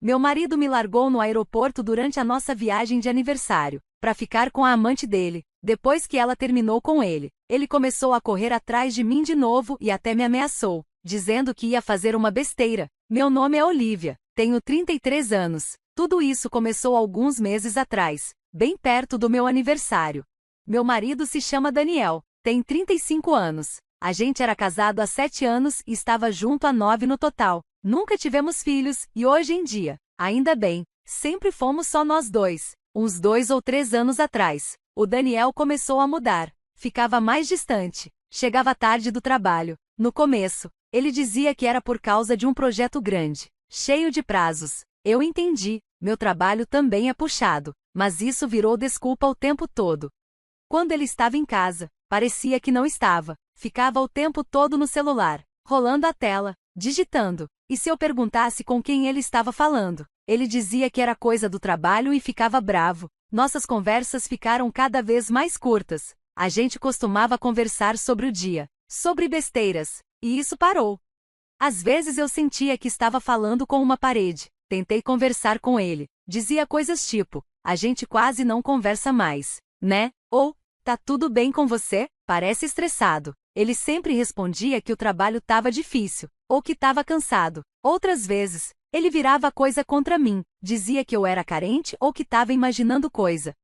Meu marido me largou no aeroporto durante a nossa viagem de aniversário, para ficar com a amante dele. Depois que ela terminou com ele, ele começou a correr atrás de mim de novo e até me ameaçou, dizendo que ia fazer uma besteira. Meu nome é Olivia, tenho 33 anos. Tudo isso começou alguns meses atrás, bem perto do meu aniversário. Meu marido se chama Daniel, tem 35 anos. A gente era casado há 7 anos e estava junto há 9 no total. Nunca tivemos filhos e hoje em dia, ainda bem, sempre fomos só nós dois. Uns 2 ou 3 anos atrás, o Daniel começou a mudar. Ficava mais distante, chegava tarde do trabalho. No começo, ele dizia que era por causa de um projeto grande, cheio de prazos. Eu entendi, meu trabalho também é puxado, mas isso virou desculpa o tempo todo. Quando ele estava em casa, parecia que não estava. Ficava o tempo todo no celular, rolando a tela, digitando. E se eu perguntasse com quem ele estava falando, ele dizia que era coisa do trabalho e ficava bravo. Nossas conversas ficaram cada vez mais curtas. A gente costumava conversar sobre o dia, sobre besteiras, e isso parou. Às vezes eu sentia que estava falando com uma parede. Tentei conversar com ele. Dizia coisas tipo, a gente quase não conversa mais, né? Ou, tá tudo bem com você? Parece estressado. Ele sempre respondia que o trabalho estava difícil, ou que estava cansado. Outras vezes, ele virava coisa contra mim, dizia que eu era carente ou que estava imaginando coisa.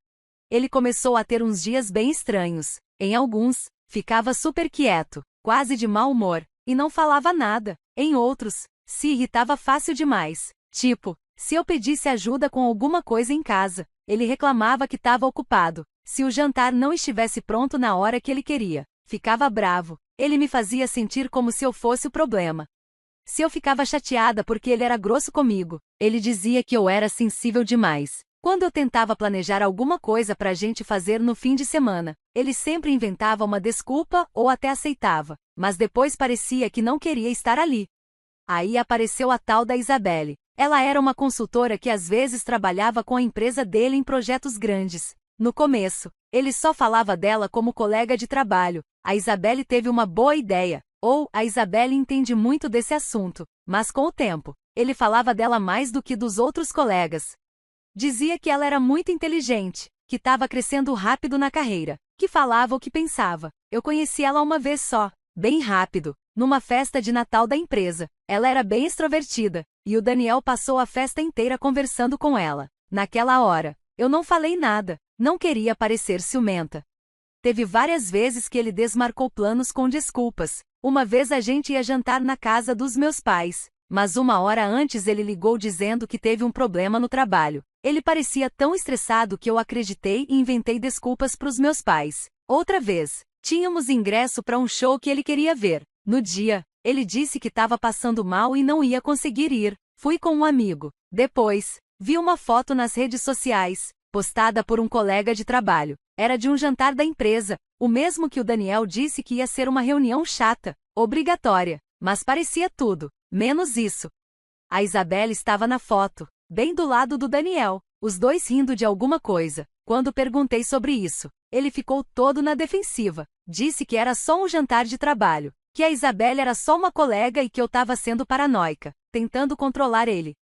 Ele começou a ter uns dias bem estranhos. Em alguns, ficava super quieto, quase de mau humor, e não falava nada. Em outros, se irritava fácil demais. Tipo, se eu pedisse ajuda com alguma coisa em casa, ele reclamava que estava ocupado. Se o jantar não estivesse pronto na hora que ele queria, ficava bravo. Ele me fazia sentir como se eu fosse o problema. Se eu ficava chateada porque ele era grosso comigo, ele dizia que eu era sensível demais. Quando eu tentava planejar alguma coisa pra gente fazer no fim de semana, ele sempre inventava uma desculpa ou até aceitava, mas depois parecia que não queria estar ali. Aí apareceu a tal da Isabelle. Ela era uma consultora que às vezes trabalhava com a empresa dele em projetos grandes. No começo, ele só falava dela como colega de trabalho. A Isabelle teve uma boa ideia, ou a Isabelle entende muito desse assunto, mas com o tempo, ele falava dela mais do que dos outros colegas. Dizia que ela era muito inteligente, que estava crescendo rápido na carreira, que falava o que pensava. Eu conheci ela uma vez só, bem rápido, numa festa de Natal da empresa. Ela era bem extrovertida, e o Daniel passou a festa inteira conversando com ela. Naquela hora, eu não falei nada, não queria parecer ciumenta. Teve várias vezes que ele desmarcou planos com desculpas. Uma vez a gente ia jantar na casa dos meus pais, mas uma hora antes ele ligou dizendo que teve um problema no trabalho. Ele parecia tão estressado que eu acreditei e inventei desculpas para os meus pais. Outra vez, tínhamos ingresso para um show que ele queria ver. No dia, ele disse que estava passando mal e não ia conseguir ir. Fui com um amigo. Depois, vi uma foto nas redes sociais, postada por um colega de trabalho. Era de um jantar da empresa, o mesmo que o Daniel disse que ia ser uma reunião chata, obrigatória, mas parecia tudo, menos isso. A Isabelle estava na foto, bem do lado do Daniel, os dois rindo de alguma coisa. Quando perguntei sobre isso, ele ficou todo na defensiva, disse que era só um jantar de trabalho, que a Isabelle era só uma colega e que eu estava sendo paranoica, tentando controlar ele.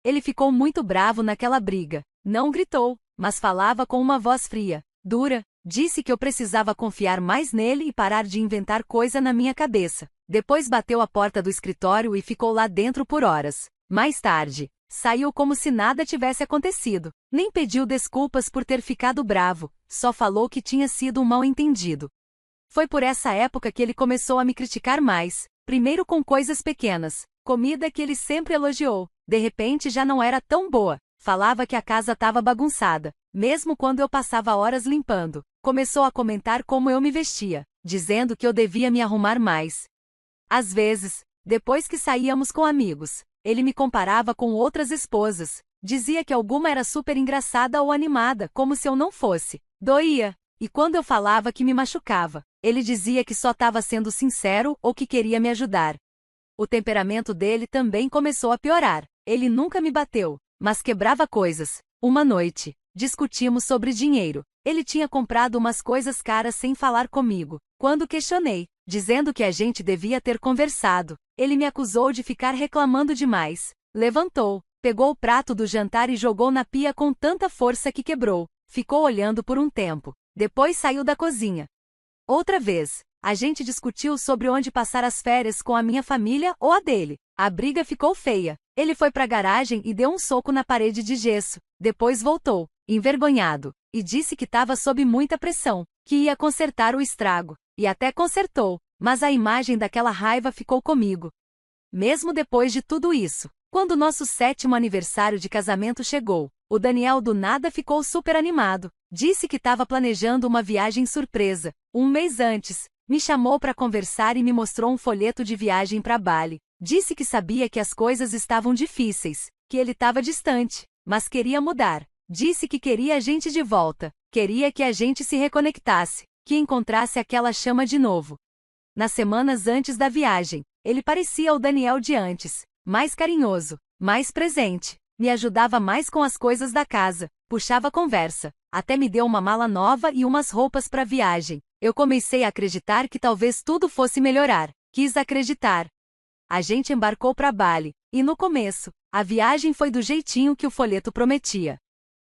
Ele ficou muito bravo naquela briga, não gritou, mas falava com uma voz fria, dura, disse que eu precisava confiar mais nele e parar de inventar coisa na minha cabeça. Depois bateu a porta do escritório e ficou lá dentro por horas. Mais tarde, saiu como se nada tivesse acontecido. Nem pediu desculpas por ter ficado bravo, só falou que tinha sido um mal-entendido. Foi por essa época que ele começou a me criticar mais, primeiro com coisas pequenas, comida que ele sempre elogiou, de repente já não era tão boa. Falava que a casa estava bagunçada, mesmo quando eu passava horas limpando. Começou a comentar como eu me vestia, dizendo que eu devia me arrumar mais. Às vezes, depois que saíamos com amigos, ele me comparava com outras esposas. Dizia que alguma era super engraçada ou animada, como se eu não fosse. Doía. E quando eu falava que me machucava, ele dizia que só estava sendo sincero ou que queria me ajudar. O temperamento dele também começou a piorar. Ele nunca me bateu, mas quebrava coisas. Uma noite, discutimos sobre dinheiro. Ele tinha comprado umas coisas caras sem falar comigo. Quando questionei, dizendo que a gente devia ter conversado, ele me acusou de ficar reclamando demais. Levantou, Pegou o prato do jantar e jogou na pia com tanta força que quebrou. Ficou olhando por um tempo. Depois saiu da cozinha. Outra vez, a gente discutiu sobre onde passar as férias com a minha família ou a dele. A briga ficou feia. Ele foi pra garagem e deu um soco na parede de gesso. Depois voltou, envergonhado, e disse que estava sob muita pressão, que ia consertar o estrago. E até consertou, mas a imagem daquela raiva ficou comigo. Mesmo depois de tudo isso, quando nosso 7º aniversário de casamento chegou, o Daniel do nada ficou super animado. Disse que estava planejando uma viagem surpresa. Um mês antes, me chamou para conversar e me mostrou um folheto de viagem para Bali. Disse que sabia que as coisas estavam difíceis, que ele estava distante, mas queria mudar. Disse que queria a gente de volta, queria que a gente se reconectasse, que encontrasse aquela chama de novo. Nas semanas antes da viagem, ele parecia o Daniel de antes, mais carinhoso, mais presente, me ajudava mais com as coisas da casa, puxava a conversa, até me deu uma mala nova e umas roupas para a viagem. Eu comecei a acreditar que talvez tudo fosse melhorar, quis acreditar. A gente embarcou para Bali, e no começo, a viagem foi do jeitinho que o folheto prometia.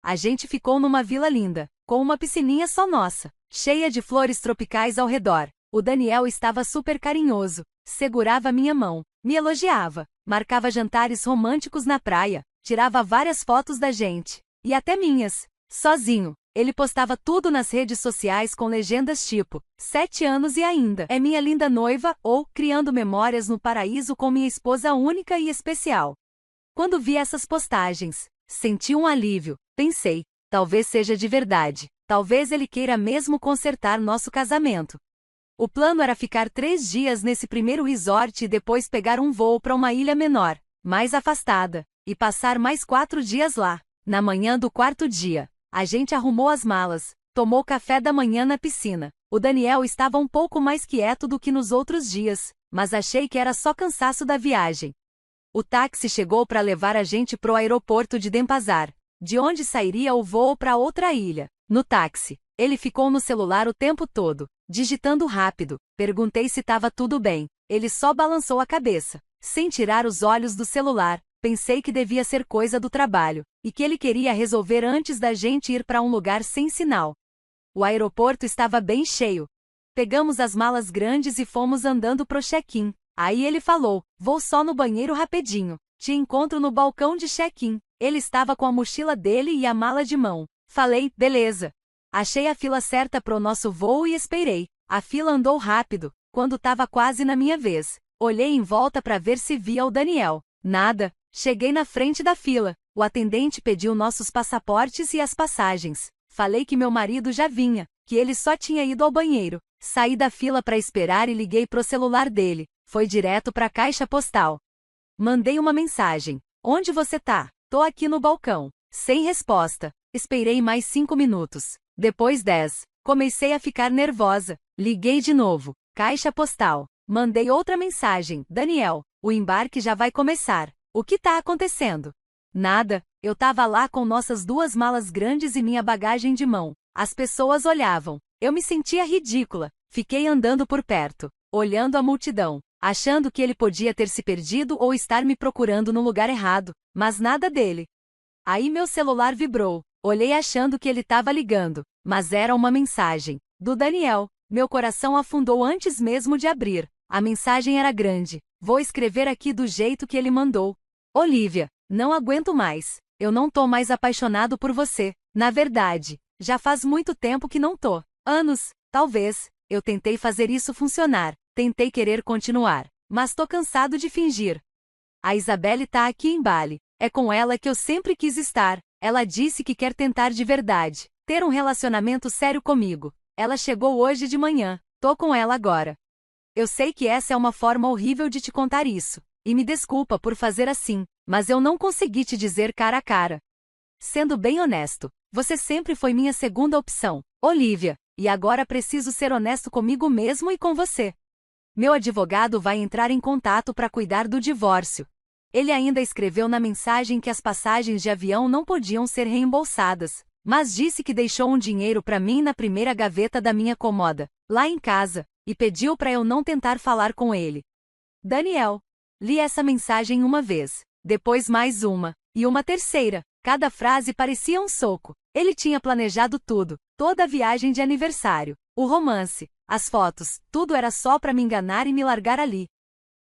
A gente ficou numa vila linda, com uma piscininha só nossa, cheia de flores tropicais ao redor. O Daniel estava super carinhoso, segurava minha mão, me elogiava, marcava jantares românticos na praia, tirava várias fotos da gente, e até minhas, sozinho. Ele postava tudo nas redes sociais com legendas tipo, 7 anos e ainda é minha linda noiva, ou criando memórias no paraíso com minha esposa única e especial. Quando vi essas postagens, senti um alívio, pensei, talvez seja de verdade, talvez ele queira mesmo consertar nosso casamento. O plano era ficar 3 dias nesse primeiro resort e depois pegar um voo para uma ilha menor, mais afastada, e passar mais 4 dias lá. Na manhã do 4º dia, a gente arrumou as malas, tomou café da manhã na piscina. O Daniel estava um pouco mais quieto do que nos outros dias, mas achei que era só cansaço da viagem. O táxi chegou para levar a gente pro aeroporto de Denpasar, de onde sairia o voo para outra ilha. No táxi, ele ficou no celular o tempo todo, digitando rápido. Perguntei se estava tudo bem. Ele só balançou a cabeça, sem tirar os olhos do celular. Pensei que devia ser coisa do trabalho, e que ele queria resolver antes da gente ir para um lugar sem sinal. O aeroporto estava bem cheio. Pegamos as malas grandes e fomos andando pro check-in. Aí ele falou, vou só no banheiro rapidinho. Te encontro no balcão de check-in. Ele estava com a mochila dele e a mala de mão. Falei, beleza. Achei a fila certa pro nosso voo e esperei. A fila andou rápido. Quando estava quase na minha vez, olhei em volta para ver se via o Daniel. Nada. Cheguei na frente da fila. O atendente pediu nossos passaportes e as passagens. Falei que meu marido já vinha, que ele só tinha ido ao banheiro. Saí da fila para esperar e liguei pro celular dele. Foi direto para a caixa postal. Mandei uma mensagem. Onde você tá? Tô aqui no balcão. Sem resposta. Esperei mais 5 minutos. Depois 10. Comecei a ficar nervosa. Liguei de novo. Caixa postal. Mandei outra mensagem. Daniel, o embarque já vai começar. O que tá acontecendo? Nada. Eu tava lá com nossas 2 malas grandes e minha bagagem de mão. As pessoas olhavam. Eu me sentia ridícula. Fiquei andando por perto, olhando a multidão, achando que ele podia ter se perdido ou estar me procurando no lugar errado, mas nada dele. Aí meu celular vibrou. Olhei achando que ele estava ligando, mas era uma mensagem do Daniel. Meu coração afundou antes mesmo de abrir. A mensagem era grande. Vou escrever aqui do jeito que ele mandou. Olivia, não aguento mais. Eu não tô mais apaixonado por você. Na verdade, já faz muito tempo que não tô. Anos, talvez. Eu tentei fazer isso funcionar. Tentei querer continuar. Mas tô cansado de fingir. A Isabelle tá aqui em Bali. É com ela que eu sempre quis estar. Ela disse que quer tentar de verdade. Ter um relacionamento sério comigo. Ela chegou hoje de manhã. Tô com ela agora. Eu sei que essa é uma forma horrível de te contar isso. E me desculpa por fazer assim, mas eu não consegui te dizer cara a cara. Sendo bem honesto, você sempre foi minha segunda opção, Olivia, e agora preciso ser honesto comigo mesmo e com você. Meu advogado vai entrar em contato para cuidar do divórcio. Ele ainda escreveu na mensagem que as passagens de avião não podiam ser reembolsadas, mas disse que deixou um dinheiro para mim na primeira gaveta da minha cômoda, lá em casa, e pediu para eu não tentar falar com ele. Daniel. Li essa mensagem uma vez, depois mais uma, E uma terceira. Cada frase parecia um soco. Ele tinha planejado tudo, toda a viagem de aniversário, o romance, as fotos, tudo era só para me enganar e me largar ali.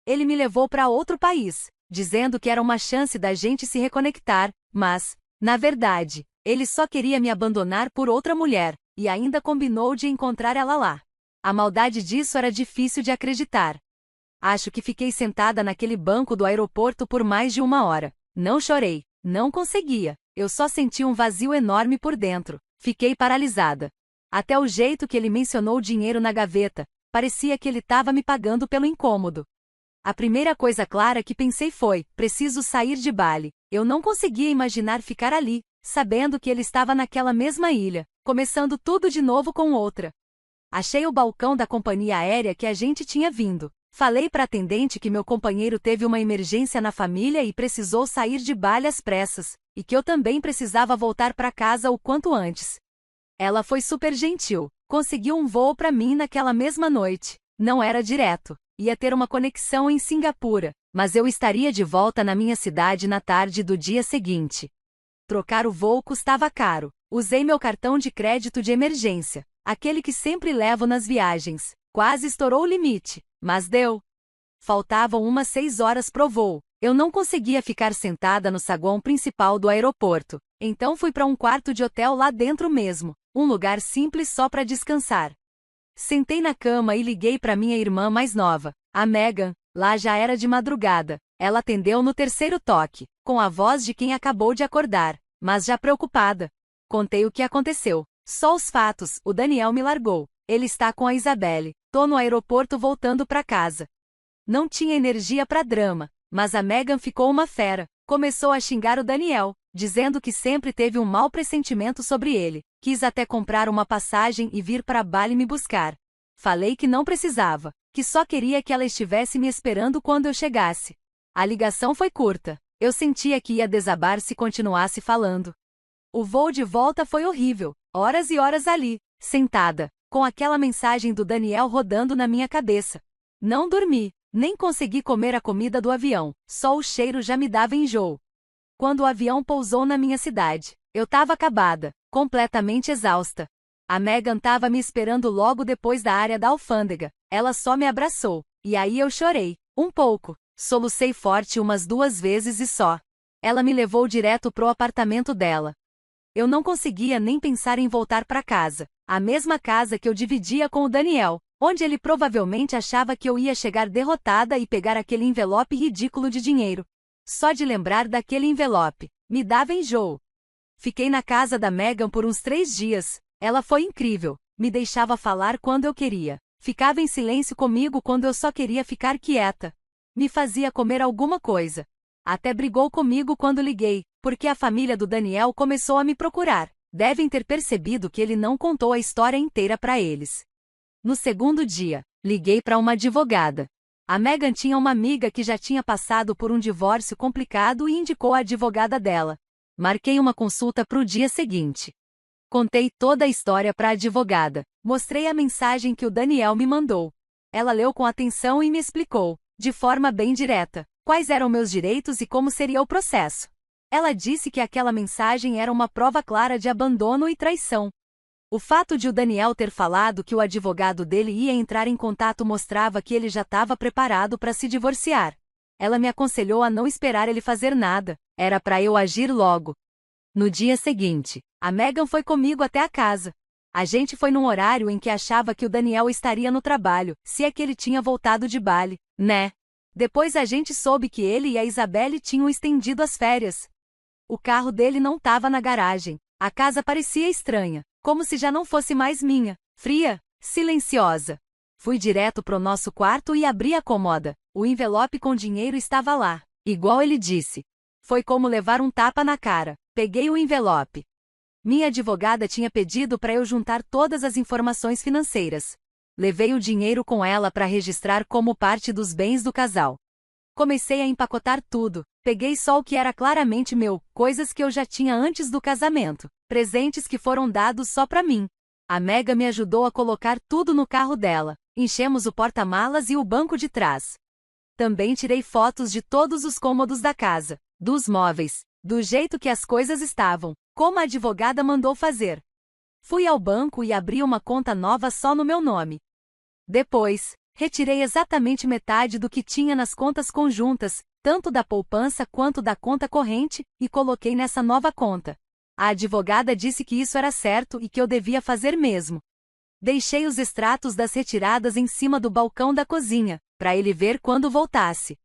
Ele me levou para outro país, dizendo que era uma chance da gente se reconectar, mas, na verdade, ele só queria me abandonar por outra mulher, e ainda combinou de encontrar ela lá. A maldade disso era difícil de acreditar. Acho que fiquei sentada naquele banco do aeroporto por mais de 1 hora. Não chorei, não conseguia, eu só senti um vazio enorme por dentro. Fiquei paralisada. Até o jeito que ele mencionou o dinheiro na gaveta, parecia que ele estava me pagando pelo incômodo. A primeira coisa clara que pensei foi: preciso sair de Bali. Eu não conseguia imaginar ficar ali, sabendo que ele estava naquela mesma ilha, começando tudo de novo com outra. Achei o balcão da companhia aérea que a gente tinha vindo. Falei para a atendente que meu companheiro teve uma emergência na família e precisou sair de Bali às pressas, e que eu também precisava voltar para casa o quanto antes. Ela foi super gentil, conseguiu um voo para mim naquela mesma noite. Não era direto, ia ter uma conexão em Singapura, mas eu estaria de volta na minha cidade na tarde do dia seguinte. Trocar o voo custava caro. Usei meu cartão de crédito de emergência, aquele que sempre levo nas viagens. Quase estourou o limite, mas deu. Faltavam umas 6 horas pro voo. Eu não conseguia ficar sentada no saguão principal do aeroporto, então fui para um quarto de hotel lá dentro mesmo, um lugar simples só para descansar. Sentei na cama e liguei para minha irmã mais nova, a Megan. Lá já era de madrugada. Ela atendeu no terceiro toque, com a voz de quem acabou de acordar, mas já preocupada. Contei o que aconteceu. Só os fatos: o Daniel me largou. Ele está com a Isabelle. Tô no aeroporto voltando para casa. Não tinha energia para drama, mas a Megan ficou uma fera. Começou a xingar o Daniel, dizendo que sempre teve um mau pressentimento sobre ele. Quis até comprar uma passagem e vir para Bali me buscar. Falei que não precisava, que só queria que ela estivesse me esperando quando eu chegasse. A ligação foi curta. Eu sentia que ia desabar se continuasse falando. O voo de volta foi horrível. Horas e horas ali, sentada, com aquela mensagem do Daniel rodando na minha cabeça. Não dormi, nem consegui comer a comida do avião, só o cheiro já me dava enjoo. Quando o avião pousou na minha cidade, eu estava acabada, completamente exausta. A Megan estava me esperando logo depois da área da alfândega. Ela só me abraçou, e aí eu chorei, um pouco. Solucei forte umas 2 vezes e só. Ela me levou direto pro apartamento dela. Eu não conseguia nem pensar em voltar para casa, a mesma casa que eu dividia com o Daniel, onde ele provavelmente achava que eu ia chegar derrotada e pegar aquele envelope ridículo de dinheiro. Só de lembrar daquele envelope, me dava enjoo. Fiquei na casa da Megan por uns 3 dias. Ela foi incrível, me deixava falar quando eu queria. Ficava em silêncio comigo quando eu só queria ficar quieta. Me fazia comer alguma coisa. Até brigou comigo quando liguei, porque a família do Daniel começou a me procurar. Devem ter percebido que ele não contou a história inteira para eles. No segundo dia, liguei para uma advogada. A Megan tinha uma amiga que já tinha passado por um divórcio complicado e indicou a advogada dela. Marquei uma consulta para o dia seguinte. Contei toda a história para a advogada. Mostrei a mensagem que o Daniel me mandou. Ela leu com atenção e me explicou, de forma bem direta, quais eram meus direitos e como seria o processo. Ela disse que aquela mensagem era uma prova clara de abandono e traição. O fato de o Daniel ter falado que o advogado dele ia entrar em contato mostrava que ele já estava preparado para se divorciar. Ela me aconselhou a não esperar ele fazer nada, era para eu agir logo. No dia seguinte, a Megan foi comigo até a casa. A gente foi num horário em que achava que o Daniel estaria no trabalho, se é que ele tinha voltado de Bali, né? Depois a gente soube que ele e a Isabelle tinham estendido as férias. O carro dele não estava na garagem. A casa parecia estranha, como se já não fosse mais minha, fria, silenciosa. Fui direto pro nosso quarto e abri a cômoda. O envelope com dinheiro estava lá, igual ele disse. Foi como levar um tapa na cara. Peguei o envelope. Minha advogada tinha pedido para eu juntar todas as informações financeiras. Levei o dinheiro com ela para registrar como parte dos bens do casal. Comecei a empacotar tudo. Peguei só o que era claramente meu, coisas que eu já tinha antes do casamento, presentes que foram dados só para mim. A Mega me ajudou a colocar tudo no carro dela. Enchemos o porta-malas e o banco de trás. Também tirei fotos de todos os cômodos da casa, dos móveis, Do jeito que as coisas estavam, como a advogada mandou fazer. Fui ao banco e abri uma conta nova só no meu nome. Depois, retirei exatamente metade do que tinha nas contas conjuntas, tanto da poupança quanto da conta corrente, e coloquei nessa nova conta. A advogada disse que isso era certo e que eu devia fazer mesmo. Deixei os extratos das retiradas em cima do balcão da cozinha, para ele ver quando voltasse.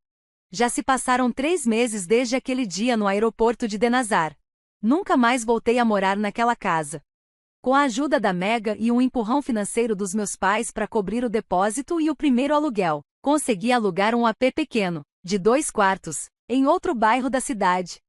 Já se passaram 3 meses desde aquele dia no aeroporto de Denazar. Nunca mais voltei a morar naquela casa. Com a ajuda da Mega e um empurrão financeiro dos meus pais para cobrir o depósito e o primeiro aluguel, consegui alugar um AP pequeno, de 2 quartos, em outro bairro da cidade.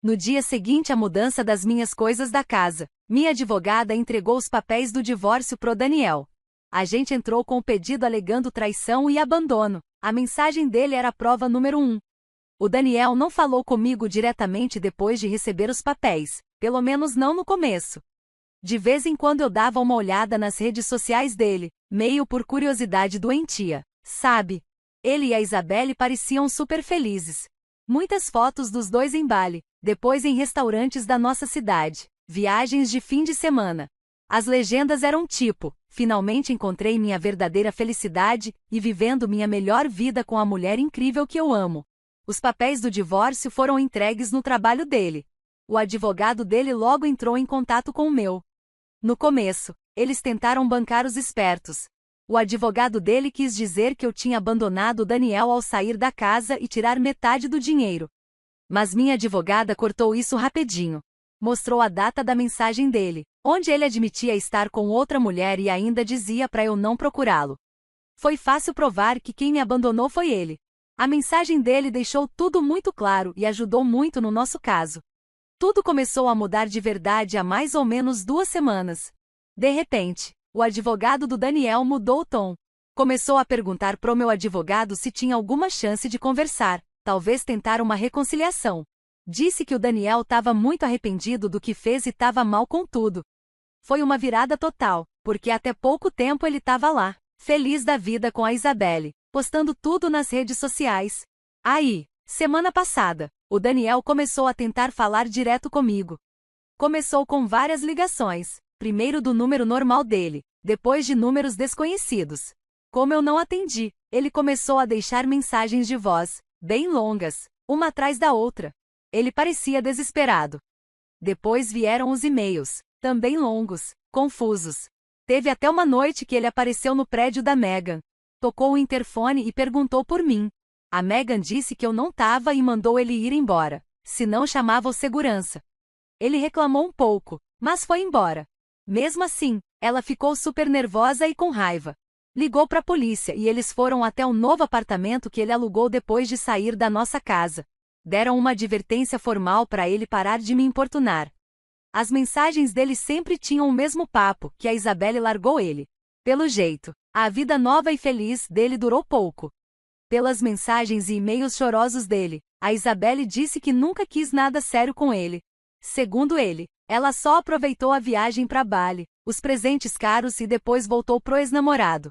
No dia seguinte à mudança das minhas coisas da casa, minha advogada entregou os papéis do divórcio pro Daniel. A gente entrou com o pedido alegando traição e abandono. A mensagem dele era a prova número 1. O Daniel não falou comigo diretamente depois de receber os papéis, pelo menos não no começo. De vez em quando eu dava uma olhada nas redes sociais dele, meio por curiosidade doentia, sabe? Ele e a Isabelle pareciam super felizes. Muitas fotos dos dois em Bali, depois em restaurantes da nossa cidade, viagens de fim de semana. As legendas eram tipo: finalmente encontrei minha verdadeira felicidade e vivendo minha melhor vida com a mulher incrível que eu amo. Os papéis do divórcio foram entregues no trabalho dele. O advogado dele logo entrou em contato com o meu. No começo, eles tentaram bancar os espertos. O advogado dele quis dizer que eu tinha abandonado o Daniel ao sair da casa e tirar metade do dinheiro. Mas minha advogada cortou isso rapidinho. Mostrou a data da mensagem dele, onde ele admitia estar com outra mulher e ainda dizia para eu não procurá-lo. Foi fácil provar que quem me abandonou foi ele. A mensagem dele deixou tudo muito claro e ajudou muito no nosso caso. Tudo começou a mudar de verdade há mais ou menos 2 semanas. De repente, o advogado do Daniel mudou o tom. Começou a perguntar pro meu advogado se tinha alguma chance de conversar, talvez tentar uma reconciliação. Disse que o Daniel estava muito arrependido do que fez e estava mal com tudo. Foi uma virada total, porque até pouco tempo ele estava lá, feliz da vida com a Isabelle, postando tudo nas redes sociais. Aí, semana passada, o Daniel começou a tentar falar direto comigo. Começou com várias ligações, primeiro do número normal dele, depois de números desconhecidos. Como eu não atendi, ele começou a deixar mensagens de voz, bem longas, uma atrás da outra. Ele parecia desesperado. Depois vieram os e-mails, também longos, confusos. Teve até uma noite que ele apareceu no prédio da Megan. Tocou o interfone e perguntou por mim. A Megan disse que eu não tava e mandou ele ir embora, senão chamava o segurança. Ele reclamou um pouco, mas foi embora. Mesmo assim, ela ficou super nervosa e com raiva. Ligou pra polícia e eles foram até o novo apartamento que ele alugou depois de sair da nossa casa. Deram uma advertência formal para ele parar de me importunar. As mensagens dele sempre tinham o mesmo papo, que a Isabelle largou ele. Pelo jeito, a vida nova e feliz dele durou pouco. Pelas mensagens e e-mails chorosos dele, a Isabelle disse que nunca quis nada sério com ele. Segundo ele, ela só aproveitou a viagem para Bali, os presentes caros e depois voltou pro ex-namorado.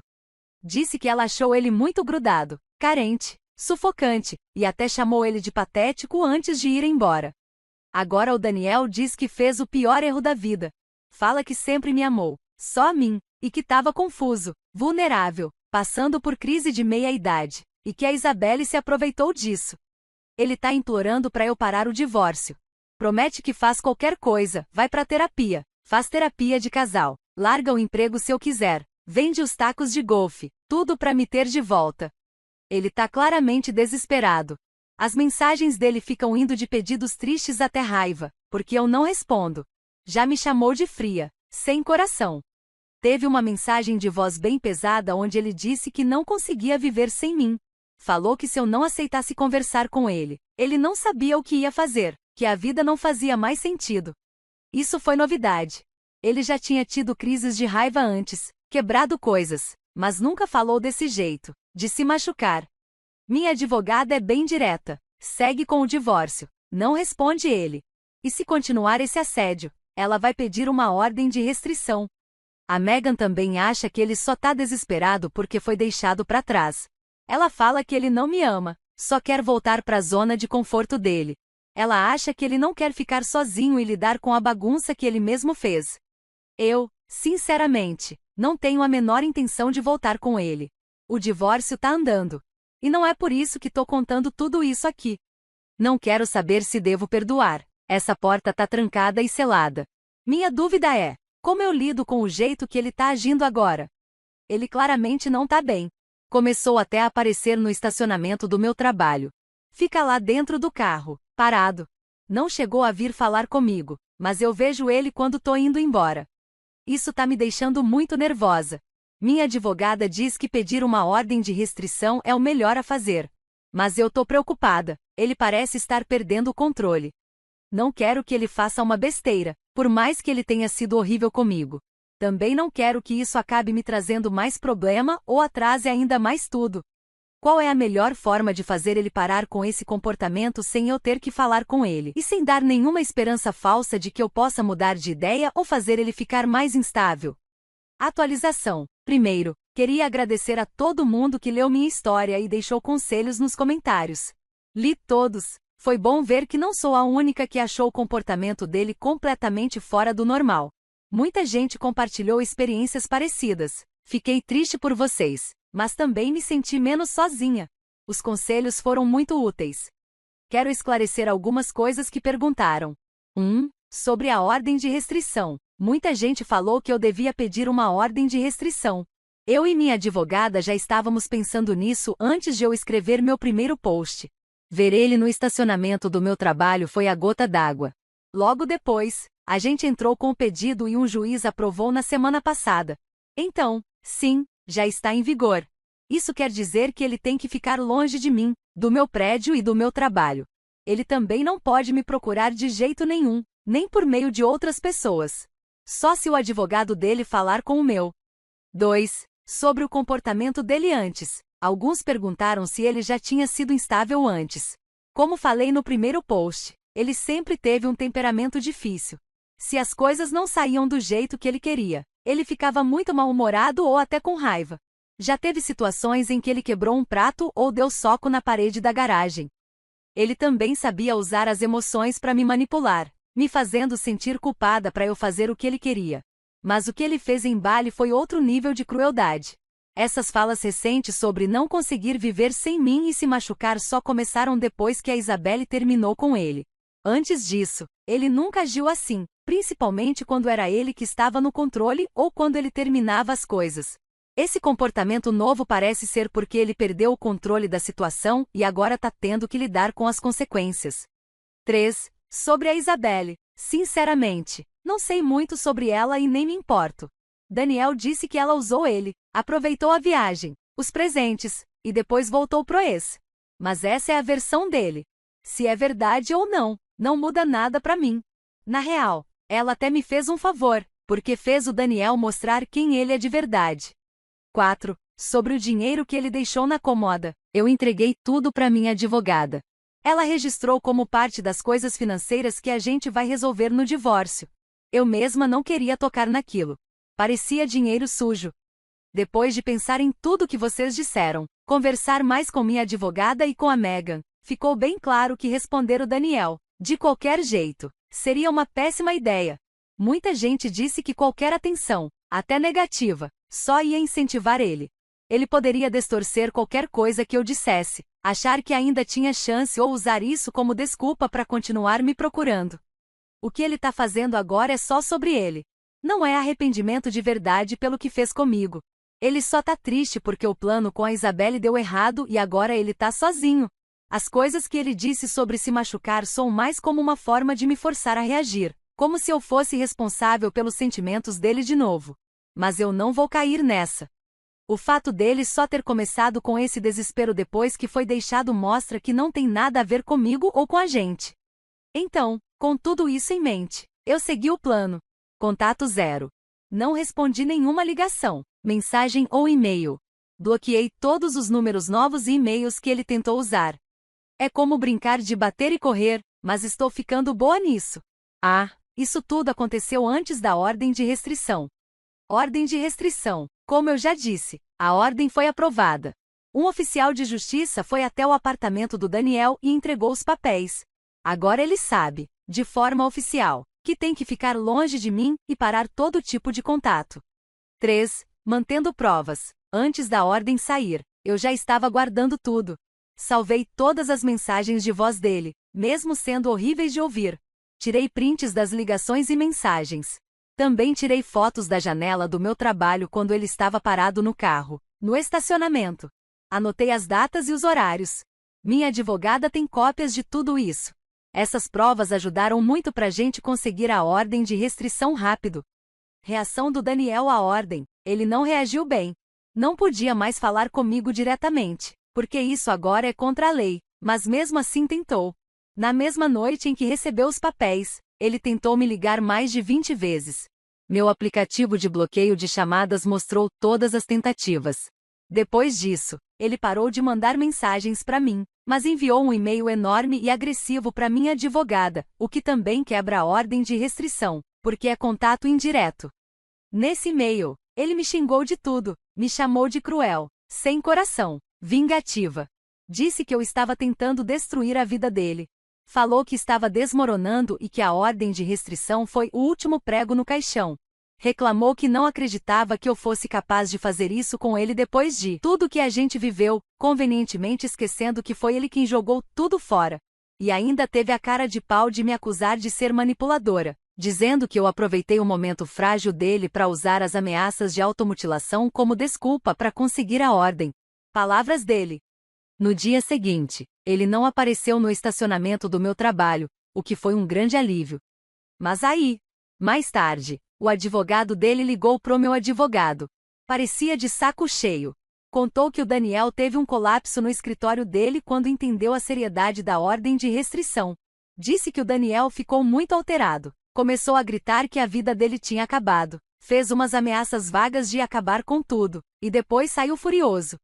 Disse que ela achou ele muito grudado, carente, sufocante, e até chamou ele de patético antes de ir embora. Agora o Daniel diz que fez o pior erro da vida. Fala que sempre me amou, só a mim, e que estava confuso, vulnerável, passando por crise de meia-idade, e que a Isabelle se aproveitou disso. Ele tá implorando para eu parar o divórcio. Promete que faz qualquer coisa, vai pra terapia, faz terapia de casal, larga o emprego se eu quiser, vende os tacos de golfe, tudo pra me ter de volta. Ele tá claramente desesperado. As mensagens dele ficam indo de pedidos tristes até raiva, porque eu não respondo. Já me chamou de fria, sem coração. Teve uma mensagem de voz bem pesada onde ele disse que não conseguia viver sem mim. Falou que se eu não aceitasse conversar com ele, ele não sabia o que ia fazer, que a vida não fazia mais sentido. Isso foi novidade. Ele já tinha tido crises de raiva antes, quebrado coisas, mas nunca falou desse jeito, de se machucar. Minha advogada é bem direta, segue com o divórcio, não responde ele. E se continuar esse assédio, ela vai pedir uma ordem de restrição. A Megan também acha que ele só tá desesperado porque foi deixado pra trás. Ela fala que ele não me ama, só quer voltar pra zona de conforto dele. Ela acha que ele não quer ficar sozinho e lidar com a bagunça que ele mesmo fez. Eu, sinceramente, não tenho a menor intenção de voltar com ele. O divórcio tá andando. E não é por isso que tô contando tudo isso aqui. Não quero saber se devo perdoar. Essa porta tá trancada e selada. Minha dúvida é, como eu lido com o jeito que ele tá agindo agora? Ele claramente não tá bem. Começou até a aparecer no estacionamento do meu trabalho. Fica lá dentro do carro, parado. Não chegou a vir falar comigo, mas eu vejo ele quando tô indo embora. Isso tá me deixando muito nervosa. Minha advogada diz que pedir uma ordem de restrição é o melhor a fazer. Mas eu tô preocupada, ele parece estar perdendo o controle. Não quero que ele faça uma besteira, por mais que ele tenha sido horrível comigo. Também não quero que isso acabe me trazendo mais problema ou atrase ainda mais tudo. Qual é a melhor forma de fazer ele parar com esse comportamento sem eu ter que falar com ele e sem dar nenhuma esperança falsa de que eu possa mudar de ideia ou fazer ele ficar mais instável? Atualização. Primeiro, queria agradecer a todo mundo que leu minha história e deixou conselhos nos comentários. Li todos. Foi bom ver que não sou a única que achou o comportamento dele completamente fora do normal. Muita gente compartilhou experiências parecidas. Fiquei triste por vocês, mas também me senti menos sozinha. Os conselhos foram muito úteis. Quero esclarecer algumas coisas que perguntaram. 1. Sobre a ordem de restrição. Muita gente falou que eu devia pedir uma ordem de restrição. Eu e minha advogada já estávamos pensando nisso antes de eu escrever meu primeiro post. Ver ele no estacionamento do meu trabalho foi a gota d'água. Logo depois, a gente entrou com o pedido e um juiz aprovou na semana passada. Então, sim, já está em vigor. Isso quer dizer que ele tem que ficar longe de mim, do meu prédio e do meu trabalho. Ele também não pode me procurar de jeito nenhum, nem por meio de outras pessoas. Só se o advogado dele falar com o meu. 2. Sobre o comportamento dele antes. Alguns perguntaram se ele já tinha sido instável antes. Como falei no primeiro post, ele sempre teve um temperamento difícil. Se as coisas não saíam do jeito que ele queria, ele ficava muito mal-humorado ou até com raiva. Já teve situações em que ele quebrou um prato ou deu soco na parede da garagem. Ele também sabia usar as emoções para me manipular, me fazendo sentir culpada para eu fazer o que ele queria. Mas o que ele fez em Bali foi outro nível de crueldade. Essas falas recentes sobre não conseguir viver sem mim e se machucar só começaram depois que a Isabelle terminou com ele. Antes disso, ele nunca agiu assim, principalmente quando era ele que estava no controle ou quando ele terminava as coisas. Esse comportamento novo parece ser porque ele perdeu o controle da situação e agora tá tendo que lidar com as consequências. 3. Sobre a Isabelle. Sinceramente, não sei muito sobre ela e nem me importo. Daniel disse que ela usou ele, aproveitou a viagem, os presentes, e depois voltou pro ex. Mas essa é a versão dele. Se é verdade ou não, não muda nada pra mim. Na real, ela até me fez um favor, porque fez o Daniel mostrar quem ele é de verdade. 4. Sobre o dinheiro que ele deixou na comoda. Eu entreguei tudo pra minha advogada. Ela registrou como parte das coisas financeiras que a gente vai resolver no divórcio. Eu mesma não queria tocar naquilo. Parecia dinheiro sujo. Depois de pensar em tudo que vocês disseram, conversar mais com minha advogada e com a Megan, ficou bem claro que responder o Daniel, de qualquer jeito, seria uma péssima ideia. Muita gente disse que qualquer atenção, até negativa, só ia incentivar ele. Ele poderia distorcer qualquer coisa que eu dissesse, achar que ainda tinha chance ou usar isso como desculpa para continuar me procurando. O que ele tá fazendo agora é só sobre ele. Não é arrependimento de verdade pelo que fez comigo. Ele só tá triste porque o plano com a Isabelle deu errado e agora ele tá sozinho. As coisas que ele disse sobre se machucar soam mais como uma forma de me forçar a reagir, como se eu fosse responsável pelos sentimentos dele de novo. Mas eu não vou cair nessa. O fato dele só ter começado com esse desespero depois que foi deixado mostra que não tem nada a ver comigo ou com a gente. Então, com tudo isso em mente, eu segui o plano. Contato 0. Não respondi nenhuma ligação, mensagem ou e-mail. Bloqueei todos os números novos e e-mails que ele tentou usar. É como brincar de bater e correr, mas estou ficando boa nisso. Isso tudo aconteceu antes da ordem de restrição. Ordem de restrição. Como eu já disse, a ordem foi aprovada. Um oficial de justiça foi até o apartamento do Daniel e entregou os papéis. Agora ele sabe, de forma oficial, que tem que ficar longe de mim e parar todo tipo de contato. 3. Mantendo provas. Antes da ordem sair, eu já estava guardando tudo. Salvei todas as mensagens de voz dele, mesmo sendo horríveis de ouvir. Tirei prints das ligações e mensagens. Também tirei fotos da janela do meu trabalho quando ele estava parado no carro, no estacionamento. Anotei as datas e os horários. Minha advogada tem cópias de tudo isso. Essas provas ajudaram muito pra gente conseguir a ordem de restrição rápido. Reação do Daniel à ordem. Ele não reagiu bem. Não podia mais falar comigo diretamente, porque isso agora é contra a lei, mas mesmo assim tentou. Na mesma noite em que recebeu os papéis, ele tentou me ligar mais de 20 vezes. Meu aplicativo de bloqueio de chamadas mostrou todas as tentativas. Depois disso, ele parou de mandar mensagens para mim, mas enviou um e-mail enorme e agressivo para minha advogada, o que também quebra a ordem de restrição, porque é contato indireto. Nesse e-mail, ele me xingou de tudo, me chamou de cruel, sem coração, vingativa. Disse que eu estava tentando destruir a vida dele. Falou que estava desmoronando e que a ordem de restrição foi o último prego no caixão. Reclamou que não acreditava que eu fosse capaz de fazer isso com ele depois de tudo que a gente viveu, convenientemente esquecendo que foi ele quem jogou tudo fora. E ainda teve a cara de pau de me acusar de ser manipuladora, dizendo que eu aproveitei o momento frágil dele para usar as ameaças de automutilação como desculpa para conseguir a ordem. Palavras dele. No dia seguinte, ele não apareceu no estacionamento do meu trabalho, o que foi um grande alívio. Mas aí, mais tarde, o advogado dele ligou pro meu advogado. Parecia de saco cheio. Contou que o Daniel teve um colapso no escritório dele quando entendeu a seriedade da ordem de restrição. Disse que o Daniel ficou muito alterado. Começou a gritar que a vida dele tinha acabado. Fez umas ameaças vagas de acabar com tudo, e depois saiu furioso.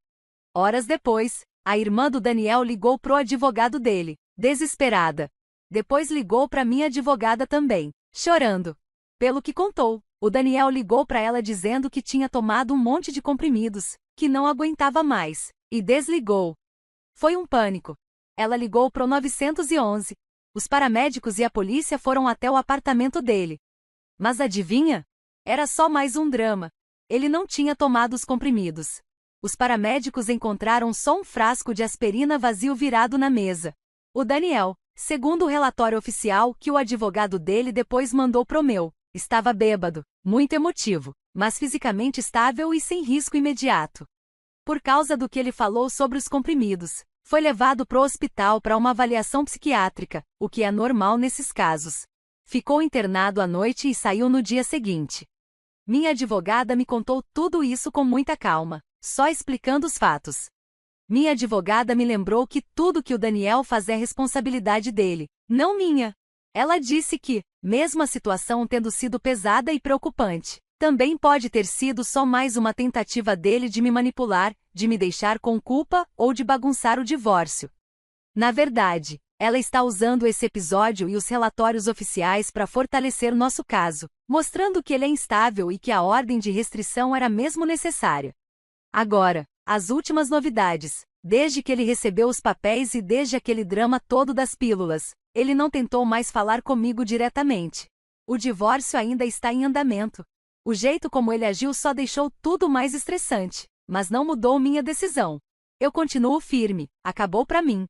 Horas depois, a irmã do Daniel ligou pro advogado dele, desesperada. Depois ligou pra minha advogada também, chorando. Pelo que contou, o Daniel ligou pra ela dizendo que tinha tomado um monte de comprimidos, que não aguentava mais, e desligou. Foi um pânico. Ela ligou pro 911. Os paramédicos e a polícia foram até o apartamento dele. Mas adivinha? Era só mais um drama. Ele não tinha tomado os comprimidos. Os paramédicos encontraram só um frasco de aspirina vazio virado na mesa. O Daniel, segundo o relatório oficial que o advogado dele depois mandou pro meu, estava bêbado, muito emotivo, mas fisicamente estável e sem risco imediato. Por causa do que ele falou sobre os comprimidos, foi levado pro hospital para uma avaliação psiquiátrica, o que é normal nesses casos. Ficou internado à noite e saiu no dia seguinte. Minha advogada me contou tudo isso com muita calma, só explicando os fatos. Minha advogada me lembrou que tudo que o Daniel faz é responsabilidade dele, não minha. Ela disse que, mesmo a situação tendo sido pesada e preocupante, também pode ter sido só mais uma tentativa dele de me manipular, de me deixar com culpa ou de bagunçar o divórcio. Na verdade, ela está usando esse episódio e os relatórios oficiais para fortalecer nosso caso, mostrando que ele é instável e que a ordem de restrição era mesmo necessária. Agora, as últimas novidades. Desde que ele recebeu os papéis e desde aquele drama todo das pílulas, ele não tentou mais falar comigo diretamente. O divórcio ainda está em andamento. O jeito como ele agiu só deixou tudo mais estressante, mas não mudou minha decisão. Eu continuo firme, acabou pra mim.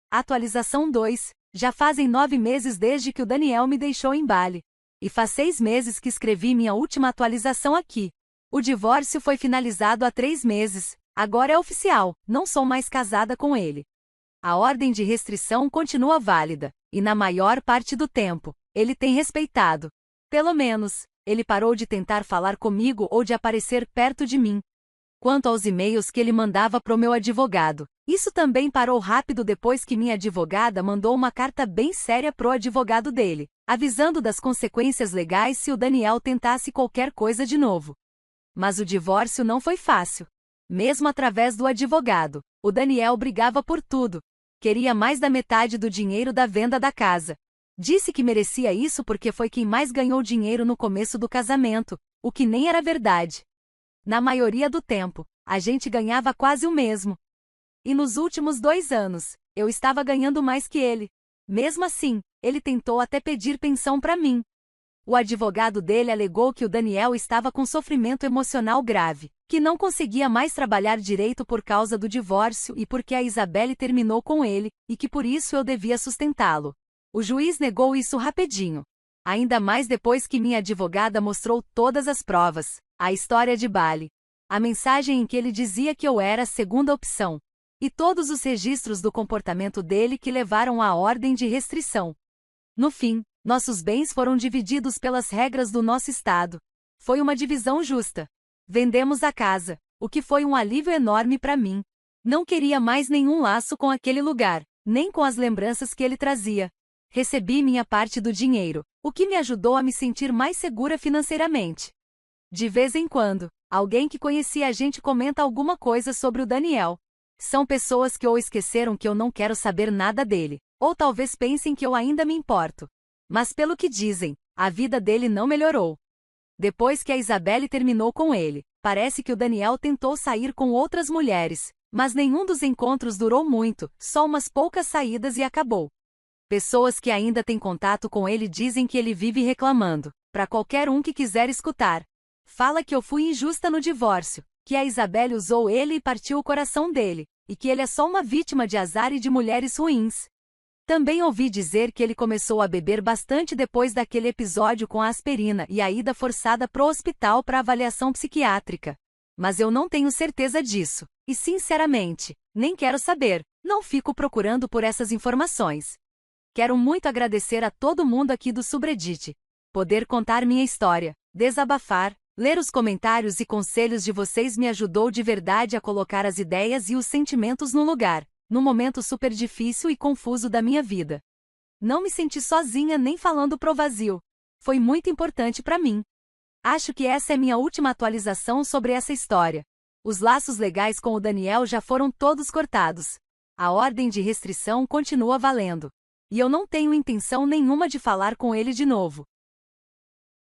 Atualização 2. Já fazem 9 meses desde que o Daniel me deixou em Bali. E faz 6 meses que escrevi minha última atualização aqui. O divórcio foi finalizado há 3 meses. Agora é oficial, não sou mais casada com ele. A ordem de restrição continua válida, e na maior parte do tempo, ele tem respeitado. Pelo menos, ele parou de tentar falar comigo ou de aparecer perto de mim. Quanto aos e-mails que ele mandava pro meu advogado, isso também parou rápido depois que minha advogada mandou uma carta bem séria pro advogado dele, avisando das consequências legais se o Daniel tentasse qualquer coisa de novo. Mas o divórcio não foi fácil. Mesmo através do advogado, o Daniel brigava por tudo. Queria mais da metade do dinheiro da venda da casa. Disse que merecia isso porque foi quem mais ganhou dinheiro no começo do casamento, o que nem era verdade. Na maioria do tempo, a gente ganhava quase o mesmo. E nos últimos 2 anos, eu estava ganhando mais que ele. Mesmo assim, ele tentou até pedir pensão para mim. O advogado dele alegou que o Daniel estava com sofrimento emocional grave, que não conseguia mais trabalhar direito por causa do divórcio e porque a Isabelle terminou com ele, e que por isso eu devia sustentá-lo. O juiz negou isso rapidinho. Ainda mais depois que minha advogada mostrou todas as provas, a história de Bali, a mensagem em que ele dizia que eu era a segunda opção, e todos os registros do comportamento dele que levaram à ordem de restrição. No fim, nossos bens foram divididos pelas regras do nosso estado. Foi uma divisão justa. Vendemos a casa, o que foi um alívio enorme para mim. Não queria mais nenhum laço com aquele lugar, nem com as lembranças que ele trazia. Recebi minha parte do dinheiro, o que me ajudou a me sentir mais segura financeiramente. De vez em quando, alguém que conhecia a gente comenta alguma coisa sobre o Daniel. São pessoas que ou esqueceram que eu não quero saber nada dele, ou talvez pensem que eu ainda me importo. Mas pelo que dizem, a vida dele não melhorou. Depois que a Isabelle terminou com ele, parece que o Daniel tentou sair com outras mulheres, mas nenhum dos encontros durou muito, só umas poucas saídas e acabou. Pessoas que ainda têm contato com ele dizem que ele vive reclamando, para qualquer um que quiser escutar. Fala que eu fui injusta no divórcio, que a Isabelle usou ele e partiu o coração dele, e que ele é só uma vítima de azar e de mulheres ruins. Também ouvi dizer que ele começou a beber bastante depois daquele episódio com a aspirina e a ida forçada pro hospital para avaliação psiquiátrica. Mas eu não tenho certeza disso, e sinceramente, nem quero saber, não fico procurando por essas informações. Quero muito agradecer a todo mundo aqui do subreddit. Poder contar minha história, desabafar, ler os comentários e conselhos de vocês me ajudou de verdade a colocar as ideias e os sentimentos no lugar, num momento super difícil e confuso da minha vida. Não me senti sozinha nem falando pro vazio. Foi muito importante para mim. Acho que essa é minha última atualização sobre essa história. Os laços legais com o Daniel já foram todos cortados. A ordem de restrição continua valendo. E eu não tenho intenção nenhuma de falar com ele de novo.